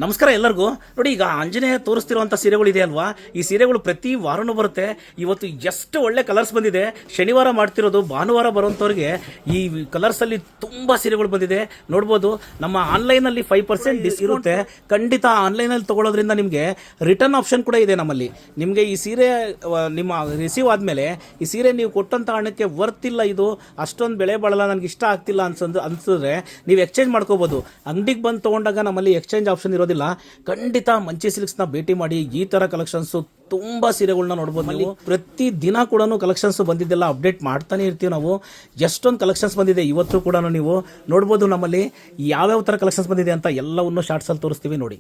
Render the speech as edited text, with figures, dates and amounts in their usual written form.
ನಮಸ್ಕಾರ ಎಲ್ಲರಿಗೂ. ನೋಡಿ, ಈಗ ಆಂಜನೇಯ ತೋರಿಸ್ತಿರುವಂಥ ಸೀರೆಗಳು ಇದೆ ಅಲ್ವಾ, ಈ ಸೀರೆಗಳು ಪ್ರತಿ ವಾರನೂ ಬರುತ್ತೆ. ಇವತ್ತು ಎಷ್ಟು ಒಳ್ಳೆ ಕಲರ್ಸ್ ಬಂದಿದೆ. ಶನಿವಾರ ಮಾಡ್ತಿರೋದು, ಭಾನುವಾರ ಬರುವಂಥವ್ರಿಗೆ ಈ ಕಲರ್ಸಲ್ಲಿ ತುಂಬ ಸೀರೆಗಳು ಬಂದಿದೆ. ನೋಡ್ಬೋದು, ನಮ್ಮ ಆನ್ಲೈನಲ್ಲಿ 5% ಡಿಸ್ ಇರುತ್ತೆ. ಖಂಡಿತ ಆನ್ಲೈನಲ್ಲಿ ತೊಗೊಳೋದ್ರಿಂದ ನಿಮಗೆ ರಿಟರ್ನ್ ಆಪ್ಷನ್ ಕೂಡ ಇದೆ ನಮ್ಮಲ್ಲಿ. ನಿಮಗೆ ಈ ಸೀರೆ ನಿಮ್ಮ ರಿಸೀವ್ ಆದಮೇಲೆ ಈ ಸೀರೆ ನೀವು ಕೊಟ್ಟಂಥ ಹಣಕ್ಕೆ ವರ್ತಿಲ್ಲ, ಇದು ಅಷ್ಟೊಂದು ಬೆಲೆ ಬಾಳಲ್ಲ, ನನಗೆ ಇಷ್ಟ ಆಗ್ತಿಲ್ಲ ಅನ್ಸಿದ್ರೆ ನೀವು ಎಕ್ಸ್ಚೇಂಜ್ ಮಾಡ್ಕೋಬೋದು. ಅಂಗಡಿಗೆ ಬಂದು ತೊಗೊಂಡಾಗ ನಮ್ಮಲ್ಲಿ ಎಕ್ಸ್ಚೇಂಜ್ ಆಪ್ಷನ್ ಇರೋದಿಲ್ಲ. ಖಂಡಿತ ಮಂಚಿ ಸಿಲ್ಕ್ಸ್ನ ಭೇಟಿ ಮಾಡಿ. ಈ ಥರ ಕಲೆಕ್ಷನ್ಸು ತುಂಬ ಸೀರೆಗಳನ್ನ ನೋಡ್ಬೋದು ನೀವು. ಪ್ರತಿ ದಿನ ಕೂಡ ಕಲೆಕ್ಷನ್ಸ್ ಬಂದಿದ್ದೆಲ್ಲ ಅಪ್ಡೇಟ್ ಮಾಡ್ತಾನೆ ಇರ್ತೀವಿ ನಾವು. ಎಷ್ಟೊಂದು ಕಲೆಕ್ಷನ್ಸ್ ಬಂದಿದೆ ಇವತ್ತು ಕೂಡ ನೀವು ನೋಡ್ಬೋದು. ನಮ್ಮಲ್ಲಿ ಯಾವ್ಯಾವ ಥರ ಕಲೆಕ್ಷನ್ಸ್ ಬಂದಿದೆ ಅಂತ ಎಲ್ಲವನ್ನು ಶಾರ್ಟ್ಸಲ್ಲಿ ತೋರಿಸ್ತೀವಿ ನೋಡಿ.